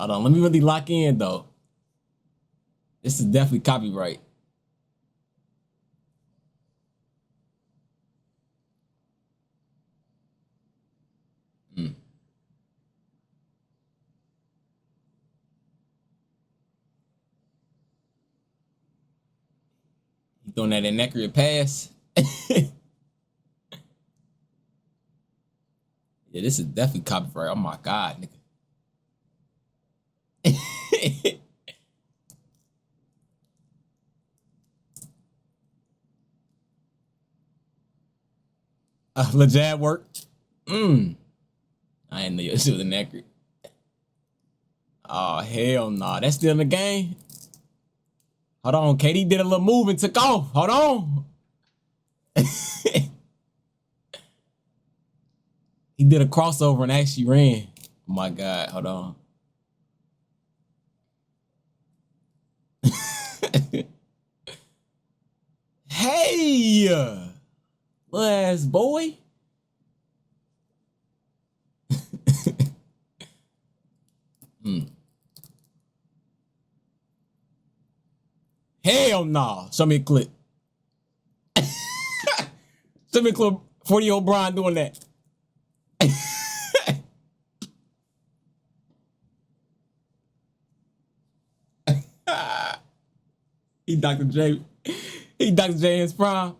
Hold on, let me really lock in though. This is definitely copyright. He throwing that inaccurate pass. Yeah, this is definitely copyright. Oh my God, nigga. LeJab worked. I didn't know your shit was inaccurate. Oh, hell no. Nah. That's still in the game? Hold on. KD did a little move and took off. Hold on. He did a crossover and actually ran. Oh my God. Hold on. Hey, little ass boy. Hell nah. Show me a clip. Show me a clip. 40-year-old Brian doing that. He Dr. J. He Dr. J in his prime.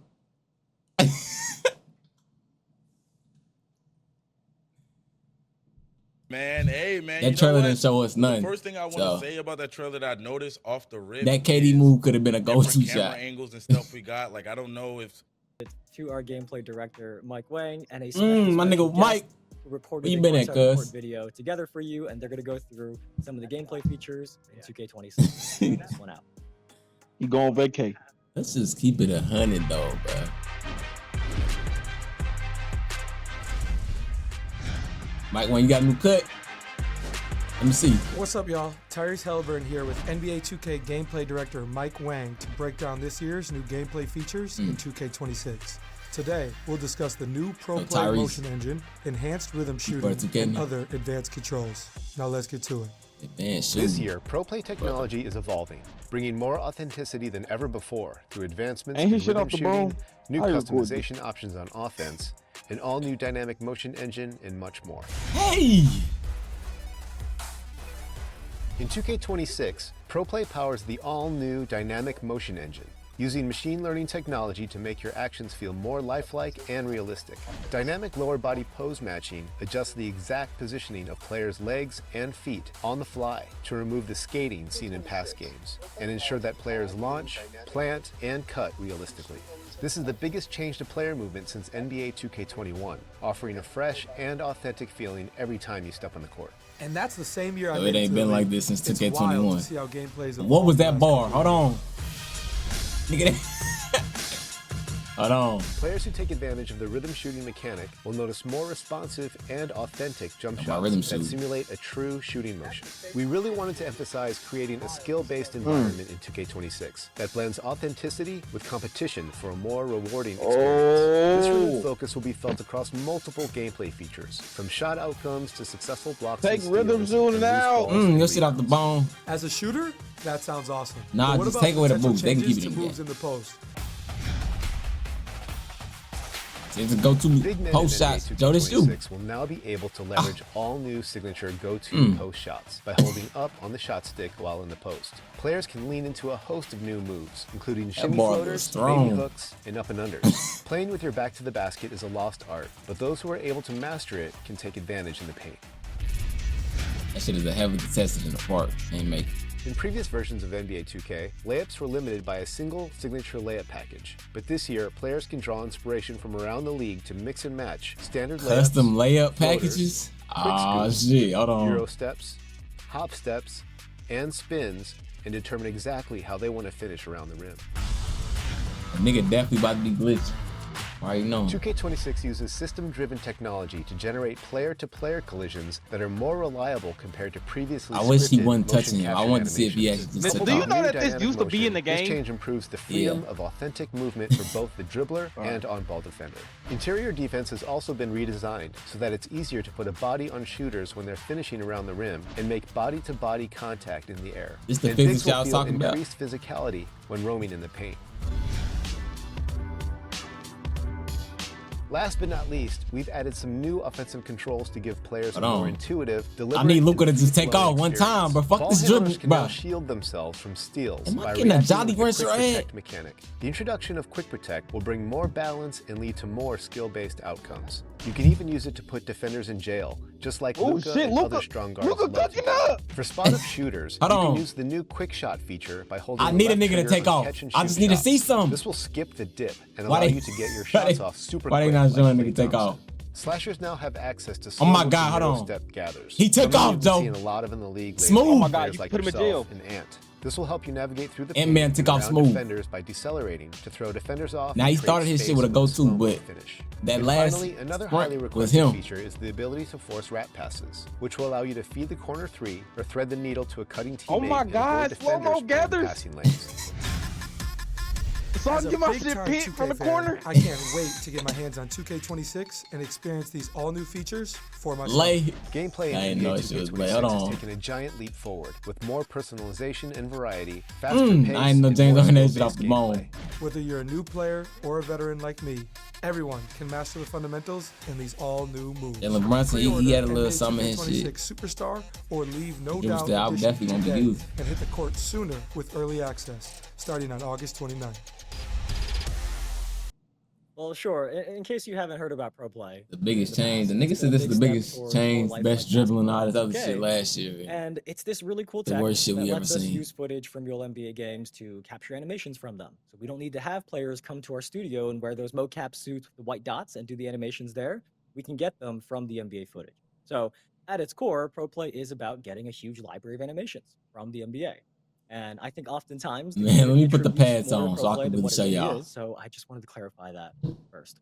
Man, hey, man. That trailer didn't show us nothing. The first thing I want to say about that trailer that I noticed off the rip. That KD move could have been a go-to shot. Camera angles and stuff we got. Like, I don't know if. To our gameplay director, Mike Wang, and a my nigga Mike. Recorded you been at, cuz? Video together for you, and they're going to go through some of the gameplay features in 2K26. Check this one out. You go on vacay. Let's just keep it 100 though, bro. Mike, when you got a new cut? Let me see. What's up, y'all? Tyrese Halliburton here with NBA 2K gameplay director Mike Wang to break down this year's new gameplay features in 2K26. Today, we'll discuss the new Pro Play motion engine, enhanced rhythm shooting, and other advanced controls. Now let's get to it. This year, Pro Play technology is evolving, bringing more authenticity than ever before through advancements in rhythm shooting, new customization options on offense, an all-new dynamic motion engine, and much more. Hey! In 2K26, Pro Play powers the all-new dynamic motion engine, using machine learning technology to make your actions feel more lifelike and realistic. Dynamic lower body pose matching adjusts the exact positioning of players' legs and feet on the fly to remove the skating seen in past games and ensure that players launch, plant, and cut realistically. This is the biggest change to player movement since NBA 2K21, offering a fresh and authentic feeling every time you step on the court. And that's the same year it ain't been like this since 2K21. See how gameplay's what was that bar? Hold on. Nigga, hold on. Players who take advantage of the rhythm shooting mechanic will notice more responsive and authentic jump shots that simulate a true shooting motion. We really wanted to emphasize creating a skill-based environment in 2K26 that blends authenticity with competition for a more rewarding experience. This rhythm focus will be felt across multiple gameplay features, from shot outcomes to successful blocks. Take rhythm shooting out. You'll sit off the bone. As a shooter, that sounds awesome. Nah, just take away the moves. They can keep it in moves in the post. It's a go-to post shots. Joe, this you. Will now be able to leverage all new signature go-to post shots by holding up on the shot stick while in the post. Players can lean into a host of new moves, including shimmy floaters, baby hooks, and up and unders. Playing with your back to the basket is a lost art, but those who are able to master it can take advantage in the paint. That shit is a heavily contested in the park. Ain't make it. In previous versions of NBA 2K, layups were limited by a single signature layup package. But this year, players can draw inspiration from around the league to mix and match standard layups, custom layup packages? Ah, shit, hold on. Euro steps, hop steps, and spins, and determine exactly how they want to finish around the rim. A nigga definitely about to be glitched Already know. 2K26 uses system-driven technology to generate player-to-player collisions that are more reliable compared to previously I wish he scripted wasn't motion touching him. I capture wanted to see if he animations. actually Do took you off. know that New this used to be in the dynamic motion, game? This change improves the freedom Yeah. of authentic movement for both the dribbler and on-ball defender. Interior defense has also been redesigned so that it's easier to put a body on shooters when they're finishing around the rim and make body-to-body contact in the air. This the And physics bigs will y'all feel talking about? increased physicality when roaming in the paint. Last but not least, we've added some new offensive controls to give players a Hold more on. intuitive, deliberate, I need Luka to and just take free-flowing off one time, experience. bro. Fuck Ball this handlers dribbling, can now bro. shield themselves from steals Am I by getting a reacting Jolly with the Rancher Quick right? Protect mechanic. The introduction of Quick Protect will bring more balance and lead to more skill-based outcomes. You can even use it to put defenders in jail, just like Oh, Luka shit, and Luka- other strong guards Luka love to cooking do. up! For spot-up shooters, you Hold on. can use the new Quick Shot feature by holding I the need a left nigga to trigger take on off. catch and I shoot just need to shots. see some. This will skip the dip and Why allow they- you to get your why shots they- off super why they quick. not like showing Klay nigga take Thompson. off? Slashers now have access to Oh my slow God, hold narrow on. step gathers. He took Something off, you've been Joe. seeing a lot of in the league lately. Smooth. Oh my God, Players you like put him in yourself jail. and Ant. This will help you navigate through the Ant paint Man and took off around smooth. defenders by decelerating to throw defenders off. Now and he create started his shit space with a in go-to, slow-mo but finish. that And last finally, another sprint highly was requested him. feature is the ability to force rat passes, which will allow you to feed the corner three or thread the needle to a cutting teammate Oh my and God, avoid slow-mo defenders playing gathers. passing lanes. As So I a can get my big shit time picked 2K from the fan, corner. I can't wait to get my hands on 2K26 and experience these all new features for myself. Lay. Gameplay I in didn't know NBA it was 2K26 late. Hold has on. taken a giant leap forward with more personalization and variety, faster pace, I ain't know and James more Harden that shit skill-based off the bone. gameplay. Whether you're a new player or a veteran like me, everyone can master the fundamentals in these all new moves. Jalen Brunson, he Pre-order had a little NBA something in his 2K26 shit. Superstar or leave no It was doubt there. I'm edition definitely gonna be today used. and hit the court sooner with early access starting on August 29th. Well, sure. In case you haven't heard about Pro Play, The biggest change. The it's nigga said been a this is the big step biggest towards change, more best lifelike dribbling, all this basketball other in shit 2K. last year. And it's this really cool The tech worst shit that we ever lets us seen. use footage from real NBA games to capture animations from them. So we don't need to have players come to our studio and wear those mocap suits with the white dots and do the animations there. We can get them from the NBA footage. So at its core, Pro Play is about getting a huge library of animations from the NBA. And I think oftentimes the Man, let me put the introduce pads more on Pro so I Play can than really what it show really y'all. is, so I just wanted to clarify that first.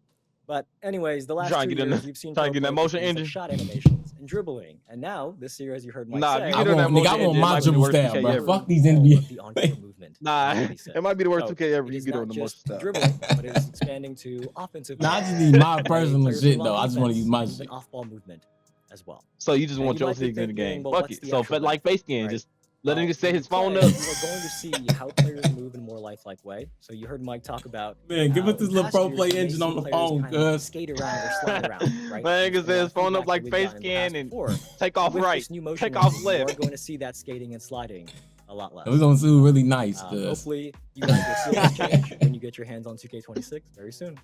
But anyways, the last Trying 2 to get in years, the- you've seen trying to Pro get in that Play motion with things like engine. shot animations and dribbling. And now, this year, as you heard Mike Nah, say, if you I get in that want, nigga, motion I want engine, my it might be dribble worse style, 2K bro. ever. Fuck these all NBA. of the on-court movement in Nah, 2026. it might be the worst So 2K ever. it You is get not on the motion just style. dribbling, but it is expanding to offensive Nah, I movement. just need my And personal players shit move though. on I just want to defense use my and shit. even off-ball movement as well. So you just And want you your might be things in the thinking, game. well, Fuck what's it. the So actual like face scan, right? just let Well, him set when his you phone play, up. You are going to see how players move in a more lifelike way. So you heard Mike talk about Man, give how us this in little past Pro years, Play you may engine see on the players phone, kind of cuz. skate around or slide around, right? Man, And nigga a set lot his of phone feedback up that like we've face gotten in the past scan and before. take off With right, this new motion take off engine, you are left. going to see that skating and sliding a lot less. We're gonna do really nice, cuz. Hopefully, you guys will see this change when you get your hands on 2K26 very soon.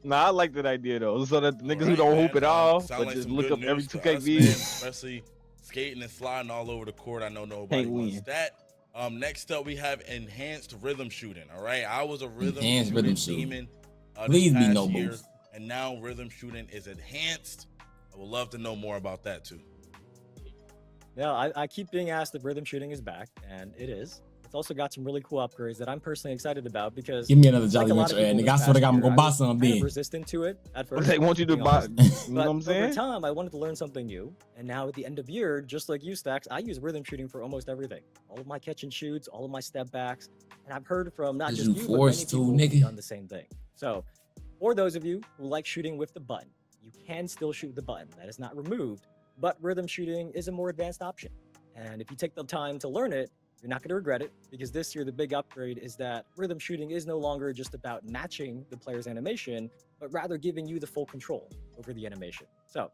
Nah, I like that idea though. So that the niggas who Alright, don't man. hoop at all, Sound but like just some look good up every news to 2K us, man, video. especially skating and sliding all over the court. I know nobody Can't wants win. that. Next up, we have enhanced rhythm shooting. All right, I was a Enhanced rhythm shooting. demon Please this be past no year, boost. and now rhythm shooting is enhanced. I would love to know more about that too. Yeah, I keep being asked if rhythm shooting is back, and it is. It's also got some really cool upgrades that I'm personally excited about because Give me another like Jolly a lot Rancher of ad, people nigga. I this swear to past God, I'm year, gonna I buy was some kind of then. resistant to it at first. They want you to be buy. honest. You know But what I'm over saying? time, I wanted to learn something new, and now at the end of year, just like you, Stacks, I use rhythm shooting for almost everything. All of my catch and shoots, all of my step backs, and I've heard from not 'Cause just you you, but many forced to, people who've nigga. done the same thing. So, for those of you who like shooting with the button, you can still shoot the button. That is not removed, but rhythm shooting is a more advanced option. And if you take the time to learn it, you're not going to regret it, because this year the big upgrade is that rhythm shooting is no longer just about matching the player's animation, but rather giving you the full control over the animation. So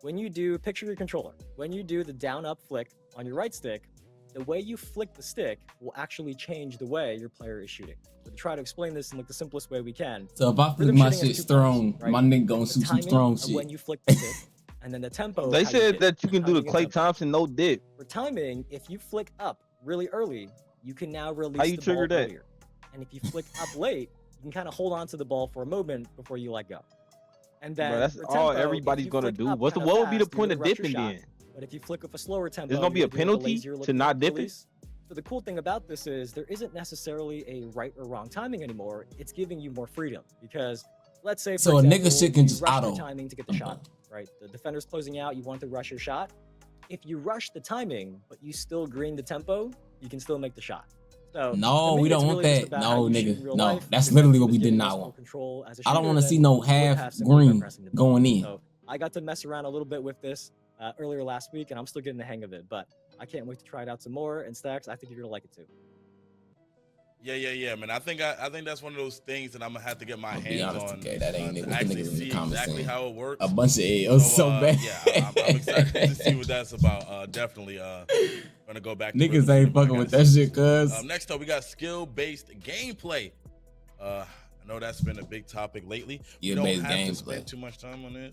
when you do, picture your controller, when you do the down up flick on your right stick, the way you flick the stick will actually change the way your player is shooting. So to try to explain this in like the simplest way we can, So if I flick rhythm my shooting has shit 2 parts, strong, right? my nigga gonna The shoot some timing strong of when shit. you flick the stick, and then the tempo. of They how said hit that you can do the timing and Klay tempo. Thompson no dip. For timing, if you flick up really early, you can now release How you the trigger ball that? earlier. And if you flick up late, you can kind of hold on to the ball for a moment before you let go. And then Bro, that's for all tempo, if everybody's you gonna flick do. up What kinda would be the fast, point you of interrupt your dipping shot. then? But if you flick with a slower tempo, There's gonna be you're a gonna do a penalty lazier to looking not dip it? release. So the cool thing about this is there isn't necessarily a right or wrong timing anymore. It's giving you more freedom, because let's say, for So a example, nigga shit can you just rush the auto. timing to get the shot, right? The defender's closing out, you want to rush your shot. If you rush the timing, but you still green the tempo, you can still make the shot. So No, to me, we don't it's want really just that. about how No, you shoot in nigga. real No, life. that's If literally the what we defense did giving not us full want. control as a I don't shooter, want to then see no we would half have simply been green pressing the going button. in. So I got to mess around a little bit with this earlier last week, and I'm still getting the hang of it. But I can't wait to try it out some more. And Stacks, I think you're gonna like it too. Yeah, man. I think that's one of those things that I'm gonna have to get my I'll be hands honest, on okay, that ain't to it. What the actually niggas in the see comments exactly saying. how it works. A bunch of L's so bad. Yeah, I'm excited to see what that's about. Definitely gonna go back. To Niggas rhythm ain't shooting, but I fucking with gotta that see shit, this. cuz. Next up, we got skill-based gameplay. I know that's been a big topic lately. We don't Skill-based have to gameplay. spend too much time on it.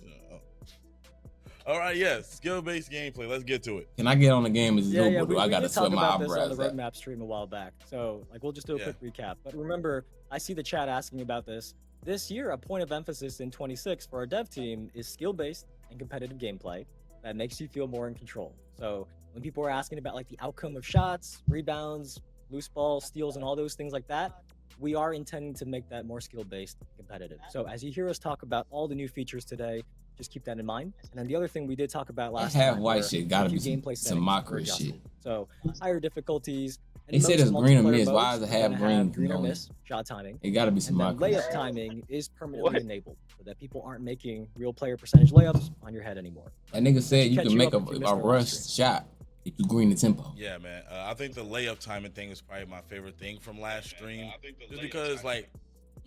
All right, skill-based gameplay. Let's get to it. Can I get on the game as a Yeah, Zubo? we I gotta did sweat talk my about this on eyebrows the out. roadmap stream a while back. So, like, we'll just do a Yeah. quick recap. But remember, I see the chat asking about this. This year, a point of emphasis in 26 for our dev team is skill-based and competitive gameplay that makes you feel more in control. So when people are asking about like the outcome of shots, rebounds, loose ball, steals, and all those things like that, we are intending to make that more skill-based and competitive. So as you hear us talk about all the new features today, just keep that in mind. And then the other thing we did talk about last half time white were shit gotta a few be some gameplay some settings mockery were adjusted. shit. So higher difficulties. They said it's green or miss. Why is it it half green green or going? miss shot timing? It gotta be some And then mockery. layup timing is permanently What? enabled so that people aren't making real player percentage layups on your head anymore. That nigga said you catch can you make up if you missed a our last rush stream. shot if you green the tempo. Yeah, man. I think the layup timing thing was probably my favorite thing from last stream, just because like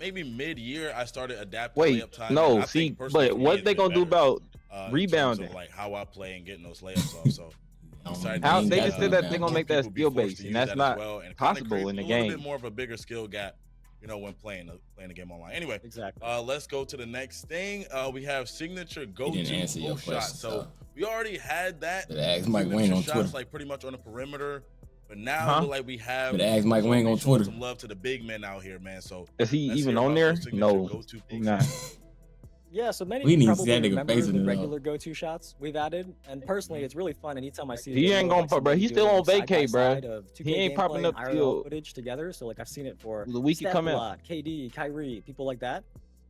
maybe mid-year I started adapting Wait, layup timing. no, I see, think personally but for me, what it's they been gonna do better, about in terms rebounding? of, like how I play and getting those layups off. So I'm excited How to see they got just that said that down. they're gonna more make that people be forced skill-based, to and use that's that not as well, and kinda possible create in the a little game. bit more of a bigger skill gap, when playing the game online. Anyway, Exactly. let's go to the next thing. We have signature didn't go-to answer your post shot. question, So so. we already had that. Better ask Mike signature Wang on shots, Twitter. like pretty much on the perimeter. But now Huh? like we have. Better ask Mike Wang on showing Twitter. Some love to the big men out here, man. So Is he let's even hear on about there? those signature No, go-to he's post not. shots. Yeah, so many We of you need to see probably that nigga remember facing the it, though. regular go-to shots we've added, and personally, it's really fun anytime I see. He a ain't video gonna like pop, bro. somebody He's still doing on vacay, bro. side-by-side of 2K He ain't popping gameplay up and IRL till footage together. So like I've seen it for the week he Steph come a out. lot, KD, Kyrie, people like that.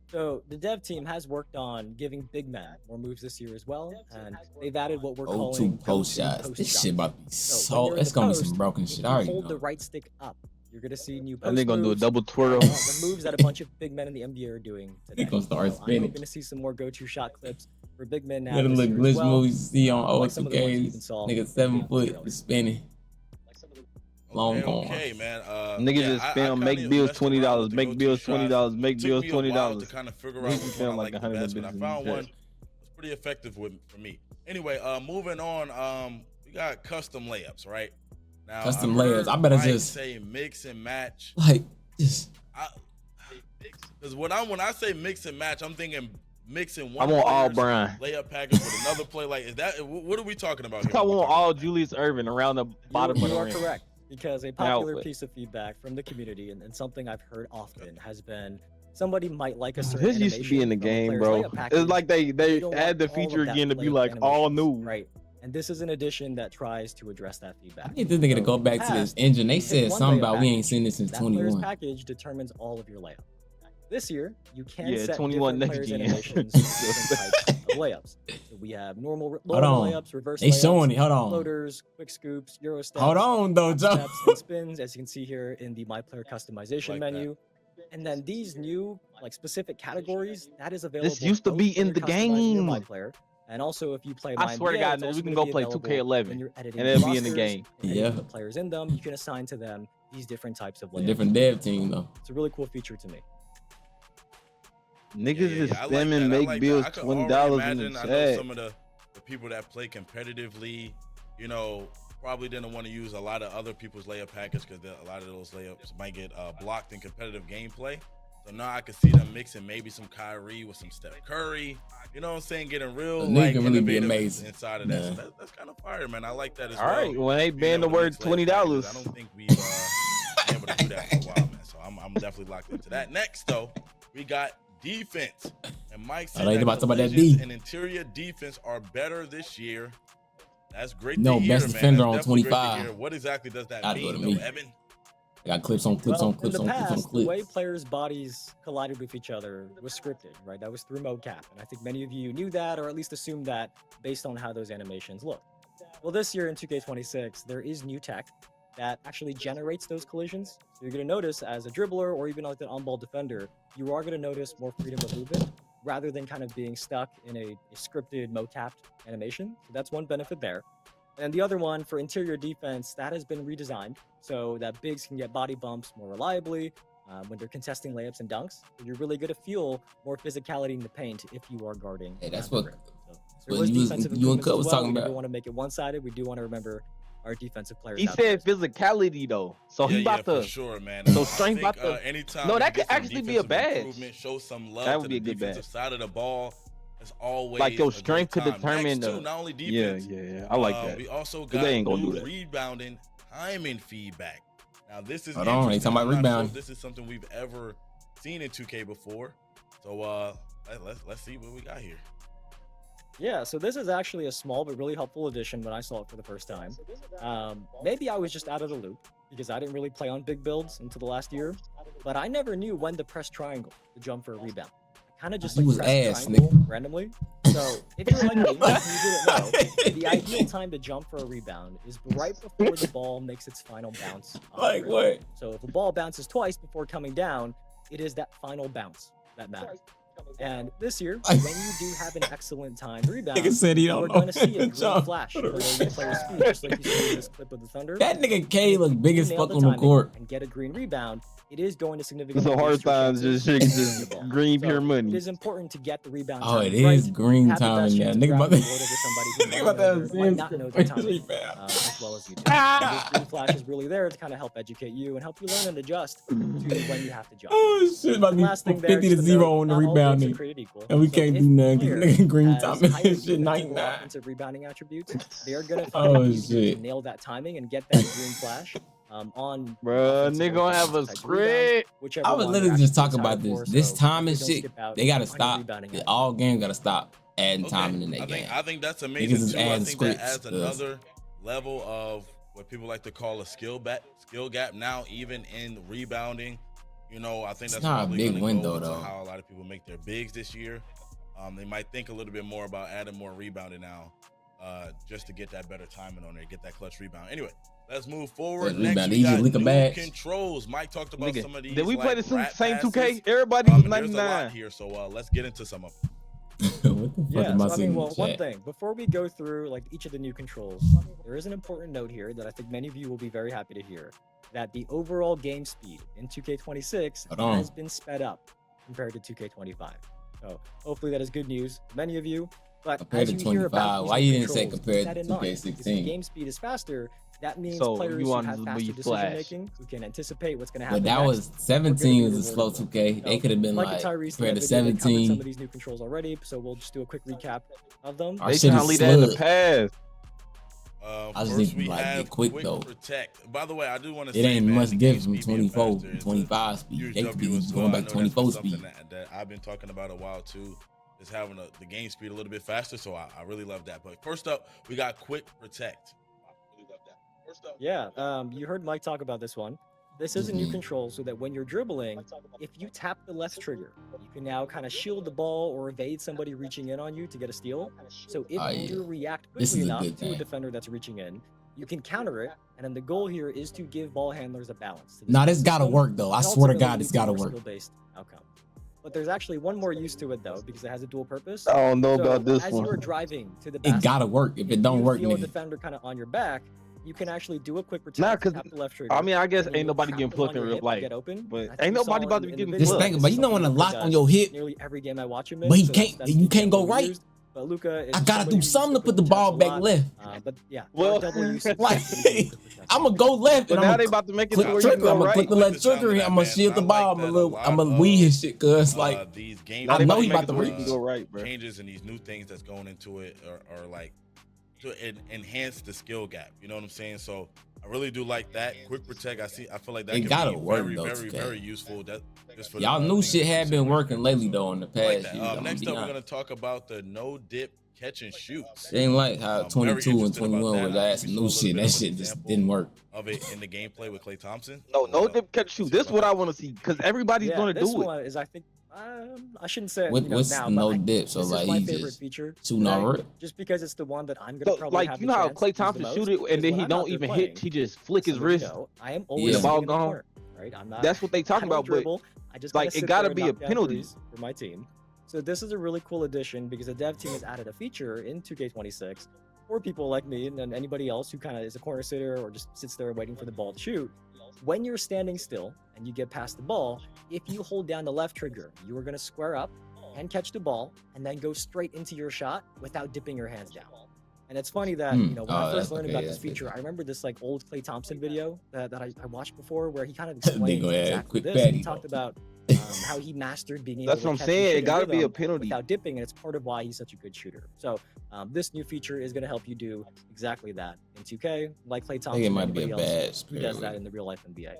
So the dev team has worked on giving big men more moves this year as well, and they've added what we're O2 calling post shots. post This shots. shit about to be So when so. you're in It's the gonna be post, some broken if shit. you I already hold the know. right stick up, you're gonna see new And post they're gonna do a moves, double twirl. the moves that a bunch of big men in the NBA are doing today. gonna start So I'm spinning. hoping to see some more go-to shot clips for big men now. Little this year as glitch well. moves you see on Like some of the ones you even O2Ks. saw Nigga in 7 the foot trailer. spinning. Long Okay, gone. man. Niggas Yeah, just I film, kinda make bills messed around $20, with the make go-to bills shots. $20, make It bills took me a while $20. to kind of figure Niggas out which one I film like liked the 100 best, but I bitches found in one chat. that's pretty effective for me. Anyway, moving on. We got custom layups, right? Now, Custom I've layups. heard I better Mike just- say mix and match. Like, just. Because when I say mix and match, I'm thinking mixing I one want all player's Brian. layup package with another play. Like, is that what are we talking about here? I when we want talking all about that? Julius Irvin around the bottom You of the are ring. correct, because a popular outfit. piece of feedback from the community and something I've heard often has been somebody might like a certain This used to be in the animation from a game, player's bro. layup package, It's like they but you don't add the want all of feature that again to be layup like all animations, new. right? And this is an addition that tries to address that feedback. I need this nigga to So go in the back to this past, engine. They you pick said one something layup about we ain't package, seen this since that player's 21. package determines all of your layups. This year, you can Yeah, set 21 different next players' gen. animations for different types of layups. So we have normal Hold on. layups, reverse They layups, showing it. Hold on. floaters, quick scoops, Euro steps, Hold on, though, drop Joe. steps, and spins, as you can see here in the My Player customization Like that. menu. And then these new, like specific categories, that is available. used to both be when in you're the customizing your My game. Player, and also if you play I My swear to NBA, God, it's we also can gonna go be play available 2K11, when you're editing and your it'll be in the rosters, game. and Yeah. the players in them, you can assign to them these different types of A layups. different dev team, though. It's a really cool feature to me. Niggas just I like spam that. and I make like bills that. I could $20 already in imagine. the I know chat. some of the people that play competitively, probably didn't want to use a lot of other people's layup package because a lot of those layups might get blocked in competitive gameplay. So now I could see them mixing maybe some Kyrie with some Steph Curry. You know what I'm saying? Getting real A nigga like can really be innovative amazing. inside of that. So Nah. that's kind of fire, man. I like that as All well. right, when they Being ban the able to word mix layup $20. packages. I don't think we've been able to do that for a while, man. So I'm definitely locked into that. Next, though, we got defense. And Mike said I ain't that about to talk about that collisions D. and interior defense are better this year. That's great No, to hear, best man. defender That's on definitely great to 25. hear. What exactly does that Gotta go mean, to though, me. Evan? Got clips on clips Well, on clips in on the clips on past, the way clips. players' bodies collided with each other was scripted, right? That was through mocap, and I think many of you knew that, or at least assumed that based on how those animations look. Well, this year in 2K26, there is new tech that actually generates those collisions. So you're going to notice as a dribbler or even like an on-ball defender, you are going to notice more freedom of movement rather than kind of being stuck in a scripted mocapped animation. So that's one benefit there. And the other one for interior defense, that has been redesigned so that bigs can get body bumps more reliably when they're contesting layups and dunks. So you're really going to feel more physicality in the paint if you are guarding. Hey, that's the what rim. So there was defensive you and improvements Cut as was well. talking We about. don't want to make it one-sided. We do want to remember our defensive players. He out said there. physicality though, so he about for to. sure, man. So I strength think, about to. anytime No, we that get could some actually be a defensive badge. improvement, show some love That to would the be a good defensive badge. side of the ball. It's always Like your a great strength could time. determine Next, too, the. not only Yeah, defense. yeah, I like that. We also 'Cause got they ain't gonna new do that. rebounding timing feedback. Now this is Hold on, they interesting. talking about I'm not sure rebound. if this is something we've ever seen in 2K before. So let's see what we got here. Yeah, so this is actually a small but really helpful addition when I saw it for the first time. Maybe I was just out of the loop because I didn't really play on big builds until the last year, but I never knew when to press triangle to jump for a rebound. I kind of just You was pressed ass, triangle nigga. randomly. So if you're like me, and you didn't know, the ideal time to jump for a rebound is right before the ball makes its final bounce. off Like the rim. what? So if a ball bounces twice before coming down, it is that final bounce that matters. And this year, when you do have an excellent time rebound, Nigga said he you're don't going know. to see a green Jump flash for the below your player's feet, just like you see in this clip of the Thunder. That nigga And K if look you big do as nail fuck on the timing court. and get a green rebound, it is going to significantly So hard boost your times, chances just of shit, winning the just ball. green So pure it money. is important to get the rebound Oh, it timing right. is green Have the best timing now. chance of Nigga about grabbing to the board over somebody who nigga might about to know have their- might not know their Sims timing rebound. as well as you do. And this green flash is really there to kind of help educate you and help you learn and adjust to when you have to jump. Oh shit, about to And be last thing there, 50 just to to 0 note, on the not all bigs are rebounding. created equal. And we So can't if do a nothing because player nigga green has timing higher and shit defensive or 99. offensive rebounding attributes, they are gonna Oh, find it easier shit. to nail that timing and get that green flash on Bruh, offensive nigga or gonna have a defensive type rebounds, script. whichever I would one literally you're just actually talk about excited this. for, This so time and don't shit, skip out they gotta on your stop. rebounding All attributes. games gotta stop adding Okay. timing in I that think game. I think that's Niggas amazing is too. I adding think that scripts, adds cuz. another level of what people like to call a skill gap now, even in rebounding. You know, I think It's that's not a probably big gonna window, go into though. how a lot of people make their bigs this year. They might think a little bit more about adding more rebounding now, just to get that better timing on there, get that clutch rebound. Anyway, let's move forward. Clutch Next, rebound, we easy got lick a new badge. controls. Mike talked about Nigga, some of these. did we play the rat same passes. 2K? Everybody was There's a lot 99. here, so let's get into some of them. What the fuck Yeah, am I so I seeing mean, in well, the one chat? thing, before we go through like each of the new controls, there is an important note here that I think many of you will be very happy to hear, that the overall game speed in 2K26 Hold on. has been sped up compared to 2K25. So hopefully that is good news to many of you. But Compared as to you hear about 25, these why new you didn't say controls, compared keep that to in mind, because 2K16? if game speed is faster, that means So, players you who wanted have to faster be decision Flash. making, who can anticipate what's going to happen But that next, was 17 was a slow 2K. They could have been Mike like and Tyrese compared to together, they covered some 17. of these new controls already, so we'll just do a quick recap of them. Our They shit trying to is leave that in the slug. past. I just First need to, we like, get have quick, though. protect. By the way, I do want to It say, ain't man, much the game difference from speed being 24 faster is a 25 speed. huge They could W be as going well. back I know 24 that's something speed. that I've been talking about a while too, is having the game speed a little bit faster. So I really love that. But first up, we got quick protect. Yeah, you heard Mike talk about this one. This is a new control so that when you're dribbling, if you tap the left trigger, you can now kind of shield the ball or evade somebody reaching in on you to get a steal. So if Oh, yeah. you react This quickly is a enough good to a thing. defender that's reaching in, you can counter it. And then the goal here is to give ball handlers a balance. To Nah, this gotta system, work, though. I and swear to ultimately God, lead this to gotta more work. skill-based outcome. But there's actually one more use to it though, because it has a dual purpose. I don't know So about this as you are one. driving to the It basket, gotta work. If it don't you work, feel a nigga. defender kind of on your back, you can actually do a quick protect. Nah, 'cause, tap the left trigger, I mean, I guess and then ain't you'll nobody trap getting them on plucked in your real hip to life. get open. But I think ain't you saw nobody about to in be the getting Just video, think this about is you know when something a Luka lock on does your hip, nearly every game I watch him in, but he so can't. that's You the can't go example we right. used. But Luka is I gotta somebody do who uses something to quick put the protects ball a back lot, left. But yeah, Well, double usage. Like, to use quick protects. I'm gonna go left But and now I'm they gonna about to make it to click where you trigger. can go I'm gonna right. click the I like left the sound trigger. of And that, I'm gonna man. shield I the like ball. that a I'm lot gonna of, weed his shit, cuz like these game Now I they know about he to make about it to to where you reach. can go right, bro. changes and these new things that's going into it are like to enhance the skill gap. You know what I'm saying? So I really do like that quick protect. I feel like that It can gotta be work, very, though, very, 2K. very useful. That just for Y'all the, knew things shit that you had said been right working there. lately So, though in the I like past that. years. I'm gonna Next be up, we're honest. gonna talk about the no dip catch and shoots. It ain't like how I'm very 22 and interested about 21 that. was I'll ass give you new a little shit. bit That of an shit just example didn't work. of it in the gameplay with Klay Thompson. No dip catch and shoot. see This what what I- I want to see because everybody's Yeah, gonna this do it. one is, I think, I shouldn't say it, What, you know, what's now, no but dip? So this like is my he favorite just feature. shooting today, already. just because it's the one that I'm gonna So probably like have you the know how chance to Klay use the Thompson most, shoot it because and then when he I'm out don't there even playing, hit. He just flick his some of you wrist. know, I am always Yeah. The ball sitting in the gone. corner, right? I'm not. That's what they I talking don't about. But dribble. I just like, gotta it sit gotta there and be a knock down penalty. threes for my team. So this is a really cool addition because the dev team has added a feature in 2K26 for people like me and anybody else who kind of is a corner sitter or just sits there waiting for the ball to shoot. When you're standing still and you get past the ball, if you hold down the left trigger, you are going to square up and catch the ball and then go straight into your shot without dipping your hands down. And it's funny that, you know, when I first learned about this feature, I remember this like old Klay Thompson video that I watched before where he kind of explained go ahead, exactly quick this. He patty, talked though. about how he mastered being able that's to what I'm catch and saying. shoot It in gotta be a rhythm penalty. without dipping, and it's part of why he's such a good shooter. So this new feature is going to help you do exactly that in 2K, like Klay I Thompson. think it and might be a anybody else bad who does spare that with in the real life NBA.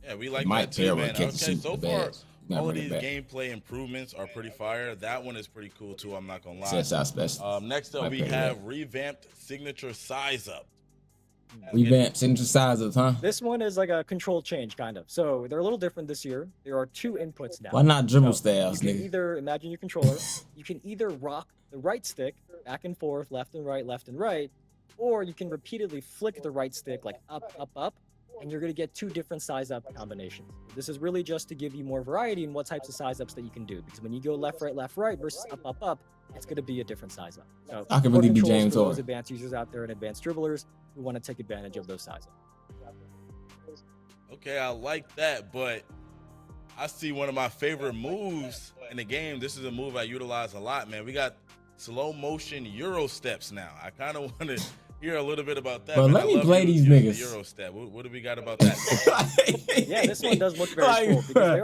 Yeah, we like might that too, pair with man. catch and Okay, shoot so the far, bads. You gotta all of bring these it back. gameplay improvements are pretty fire. That one is pretty cool too. I'm not gonna lie. CSI special. Next up, Might we pair with have revamped signature size up. Revamp signature size up, huh? This one is like a control change, kind of. So they're a little different this year. There are two inputs now. Why not dribble So styles, you can nigga? either imagine your controller. You can either rock the right stick back and forth, left and right, or you can repeatedly flick the right stick like up, up, up, and you're going to get two different size up combinations. This is really just to give you more variety in what types of size ups that you can do. Because when you go left, right versus up, up, up, it's going to be a different size up. So I can more really be controls James for those Harden. advanced users out there and advanced dribblers who want to take advantage of those size ups. Okay, I like that, but I see one of my favorite moves in the game. This is a move I utilize a lot, man. We got slow motion Euro steps now. I kind of want to hear a little bit about that. But man. let I me love play using these the niggas. Euro step. What do we got about that? Yeah, this one does look very Like, cool because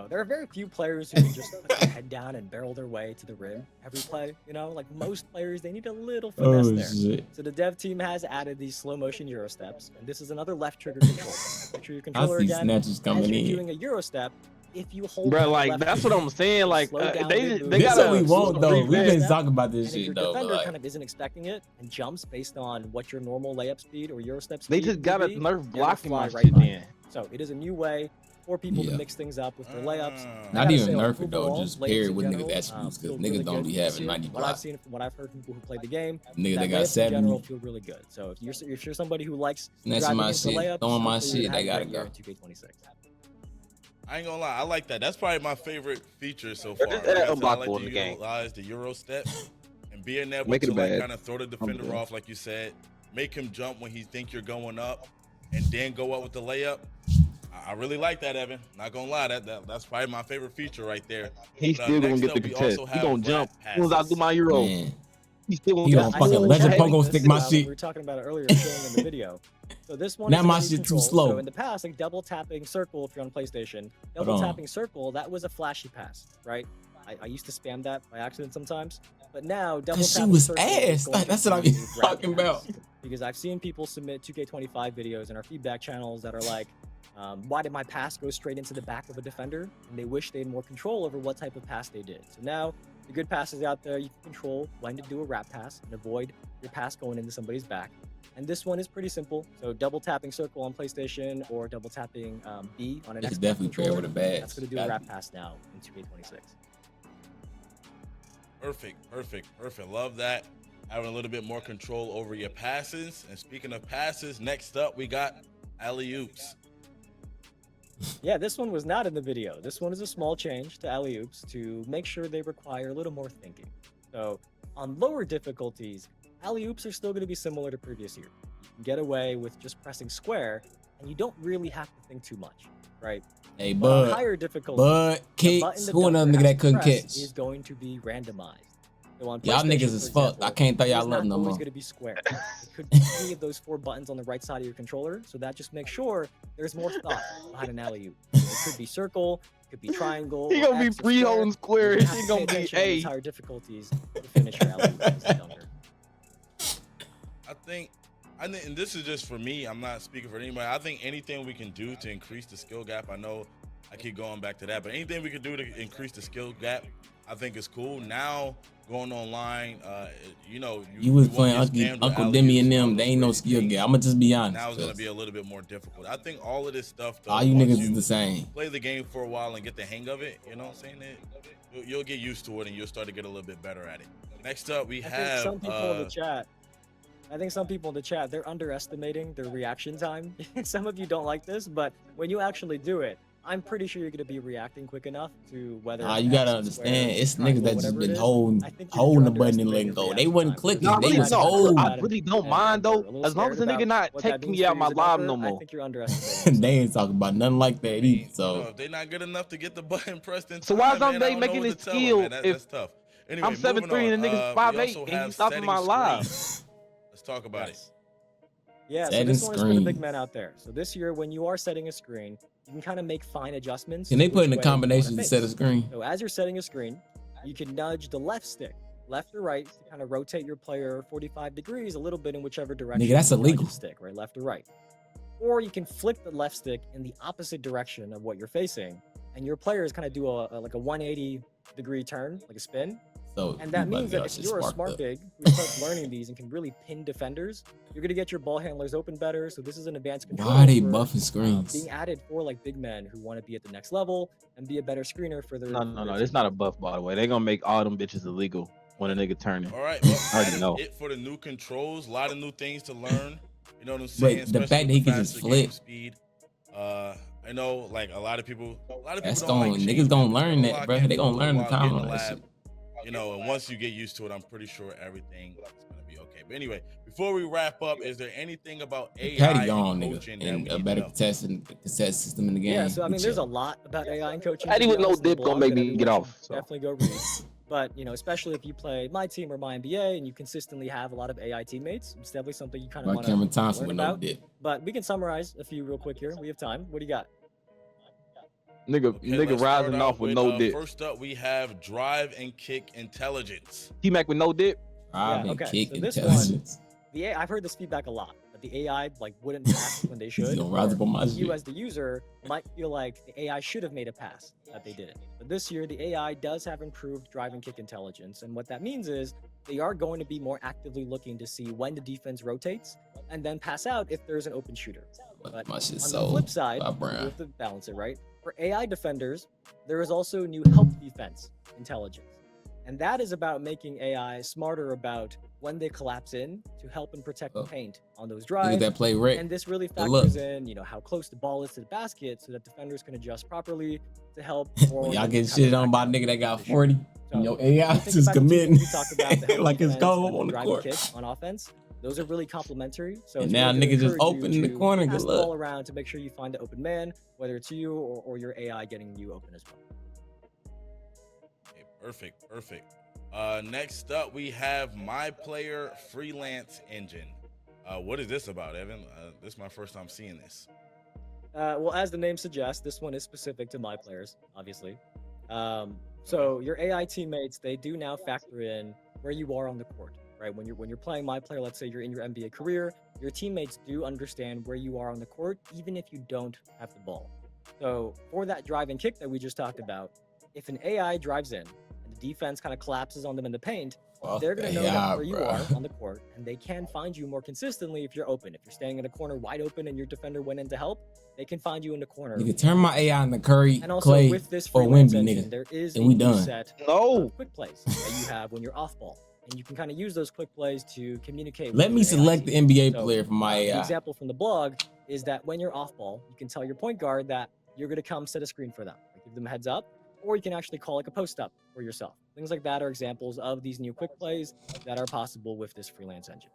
there are very few players who can just put their head down and barrel their way to the rim every play. You know, like most players, they need a little finesse Oh there. shit! So the dev team has added these slow motion Euro steps, and this is another left trigger control. Make sure your I controller see again, snatches as coming you're in. doing a Euro step, if you hold Bro, down the like left that's trigger, what I'm saying. Like slow down they mid-move, they This gotta what we want though. We've been step, talking about this and if shit your though. But defender like, kind of isn't expecting it and jumps based on what your normal layup speed or Euro step speed They just would gotta be, nerf they're gonna blocking fly my right shit by then. you. So it is a new way for people Yeah. to mix things up with their layups. I not gotta even say, like, nerf it though. overall, Just layups pair it in with general, niggas attributes feel because really niggas don't good be this having year. 90 What I've blocks. seen from what I've heard from people who play the game, Niggas that layups got in 70. general feel really good. So if you're somebody who likes Snatching driving my into shit, layups, throwing my hopefully shit, you're they gonna gotta have a great go. year in 2K26. I ain't gonna lie, I like that. That's probably my favorite feature so far. Just Like I add said, I unblockable like in to the game. utilize the Euro step and being able Make it to a like bad. kind of throw the defender good. off, like you said, make him jump when he think you're going up, and then go up with the layup. I really like that, Evan. Not gonna lie, that's probably my favorite feature right there. He's But, still gonna next get up, the we contest. also He have gonna rat jump as soon as I passes. do my Euro. Man, He still gonna He get gonna I fucking still legend chat pogo with stick this, my when shit. We were talking about it earlier, showing in the video. So this one Now is my a new shit too control. slow. So in the past, like double tapping circle, if you're on PlayStation, Hold double on. tapping circle, that was a flashy pass, right? I used to spam that by accident sometimes, but now double Cause she tapping was circle is ass. going to That's what I'm be rapid talking about. pass. Because I've seen people submit 2K25 videos in our feedback channels that are like, why did my pass go straight into the back of a defender? And they wish they had more control over what type of pass they did. So now the good passes out there, you can control when to do a wrap pass and avoid your pass going into somebody's back. And this one is pretty simple. So double tapping circle on PlayStation or double tapping B on an It's Xbox definitely pair controller. with a badge. That's going to do a wrap pass now in 2K26. Perfect. Love that. Having a little bit more control over your passes. And speaking of passes, next up we got alley-oops. Yeah, this one was not in the video. This one is a small change to alley-oops to make sure they require a little more thinking. So on lower difficulties, alley-oops are still going to be similar to previous year. You can get away with just pressing square, and you don't really have to think too much, right? Hey, But on bud, higher difficulties, bud, the button kicks. the Who another dunker nigga has that couldn't to press catch? is going to be randomized. So on Y'all PlayStation, niggas for is fucked. example, I can't throw it is y'all up not no always more. going to be square. It could be any of those 4 buttons on the right side of your controller. So that just makes sure there's more thought behind an alley-oop. It could be circle, it could be triangle. He or gonna be X or free square. holding square. You His have shit to gonna pay be attention on these A. higher difficulties to finish your alley-oop as a dunker. I think, and this is just for me, I'm not speaking for anybody. I think anything we can do to increase the skill gap, I know I keep going back to that, but anything we can do to increase the skill gap I think it's cool. Now going online, you know, You was won't playing get scammed with Uncle Demi and alley-oops them. all They those ain't no crazy skill things. game. I'ma just be honest. Now it's gonna be a little bit more difficult. I think all of this stuff, though, All you once niggas you is the same. play the game for a while and get the hang of it, you know what I'm saying? You'll get used to it and you'll start to get a little bit better at it. Next up, we I think have some people in the chat. I think some people in the chat, they're underestimating their reaction time. Some of you don't like this, but when you actually do it, I'm pretty sure you're going to be reacting quick enough to whether You gotta understand, it's niggas that just been holding the button and letting go. They wasn't clicking, No, I they really was don't. holding. I really don't mind though, as long as the nigga not taking me out my live no I more. think you're underestimating. They ain't talking about nothing like that either. you know, So if they're not good enough to get the button pressed in time, So why is man, I they don't know making what it to tell 'em, skill man. That's if tough. Anyway, I'm 7'3" moving and the nigga's on. 5'8" We also and have he's stopping setting my live? screens. Let's talk about it. Yeah, so Setting this one is for the big screens. men out there. So this year, when you are setting a screen, you can kind of make fine adjustments. can they to put in which a way you wanna combination to face. set a screen? So as you're setting a screen, you can nudge the left stick, left or right, to kind of rotate your player 45 degrees a little bit in whichever direction. Nigga, that's you nudge illegal. the stick, right, left or right. Or you can flick the left stick in the opposite direction of what you're facing, and your players kind of do like a 180-degree turn, like a spin. So And that you means might that be if you're a sparked smart up. big who starts learning these and can really pin defenders, you're gonna get your ball handlers open better. So this is an advanced control. Why are they for, buffing screens? being added for like big men who want to be at the next level and be a better screener for their. No. It's not a buff, by the way. They gonna make all them bitches illegal when a nigga turning. All right, well, I already that is know. it for the new controls. A lot of new things to learn. You know what I'm But saying? the Especially fact that with he can just faster game flip. speed. I know, like a lot of people That's don't gonna like niggas change, gonna man. learn They'll that, lock bro. in They for a gonna little learn the while, get in time the on that lab. shit. You know, and once you get used to it, I'm pretty sure everything is gonna be okay. But anyway, before we wrap up, is there anything about AI Patty gone, and nigga, coaching that we and a need better to know? cassette system in the game. Yeah, so I We mean, there's a chill. lot about AI and coaching. Patty to be with no honest, in the dip gonna blog make that me everyone get should off, so. Definitely go read. But you know, especially if you play my team or my NBA and you consistently have a lot of AI teammates, it's definitely something you kind of Like want Cameron to Thompson learn with no about. dip. But we can summarize a few real quick here. We have time. What do you got? Nigga Okay, let's rising start off out with no dip. First up, we have drive and kick intelligence. T-Mac with no dip. Drive and okay, kick so this intelligence. The AI, I've heard this feedback a lot. That the AI like wouldn't pass when they He's should. gonna rise up on my You shit. as the user might feel like the AI should have made a pass that they didn't. But this year, the AI does have improved drive and kick intelligence. And what that means is they are going to be more actively looking to see when the defense rotates and then pass out if there's an open shooter. But My shit's on so the flip side, Bob you Brown. have to balance it, right? For AI defenders, there is also new help defense intelligence. And that is about making AI smarter about when they collapse in to help and protect the paint on those Niggas drives. that play Rick. And this really Good luck. factors in, you know, how close the ball is to the basket so that defenders can adjust properly to help. When or y'all when get they come shit on back by a out nigga that got of the 40, shoot. and So, your AI think just about the two committing things we talked about, the help like it's defense goal and the on the drive court. and kick on offense. Those are really complementary. So And it's now really gonna niggas just encourage you open in the to corner. pass Good the ball luck. around to make sure you find the open man, whether it's you or your AI getting you open as well. Okay, perfect. Next up, we have My Player Freelance Engine. What is this about, Evan? This is my first time seeing this. Well, as the name suggests, this one is specific to my players, obviously. So your AI teammates, they do now factor in where you are on the court, right? When you're playing my player, let's say you're in your NBA career, your teammates do understand where you are on the court, even if you don't have the ball. So for that drive and kick that we just talked about, if an AI drives in and the defense kind of collapses on them in the paint, Fuck they're going to know AI, that where you bro. are on the court, and they can find you more consistently if you're open. If you're standing in a corner wide open and your defender went in to help, they can find you in the corner. Nigga, turn my AI into Curry, And also Clay, with this or freelance Wemby, engine, nigga. there is And a we new done. set No. of quick plays that you have when you're off ball. And you can kind of use those quick plays to communicate Let with me your AI select the team. NBA So, player from my the AI. example from the blog is that when you're off ball, you can tell your point guard that you're going to come set a screen for them. Like, give them a heads up, or you can actually call like a post up for yourself. Things like that are examples of these new quick plays that are possible with this freelance engine.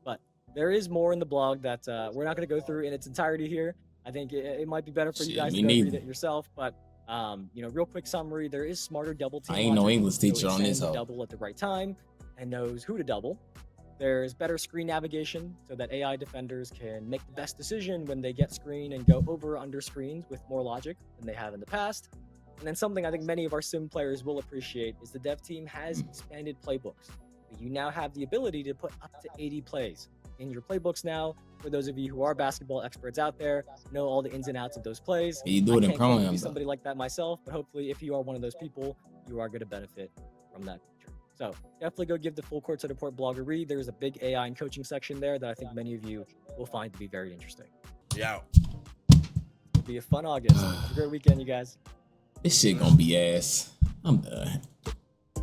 But there is more in the blog that we're not going to go through in its entirety here. I think it might be better for you Shit, guys me to go read neither. it yourself. But you know, real quick summary: there is smarter double team. I ain't no logic, English so teacher it on this sends a hoe. double at the right time and knows who to double. There's better screen navigation so that AI defenders can make the best decision when they get screen and go over or under screens with more logic than they have in the past. And then something I think many of our sim players will appreciate is the dev team has expanded playbooks. You now have the ability to put up to 80 plays in your playbooks now. For those of you who are basketball experts out there, know all the ins and outs of those plays. You do it in I can't claim to Pro-Am, be though. somebody like that myself, but hopefully if you are one of those people, you are going to benefit from that feature. So definitely go give the Full Court to the Port blog a read. There's a big AI and coaching section there that I think many of you will find to be very interesting. Yeah. It'll be a fun August. Have a great weekend, you guys. This shit gonna be ass. I'm done.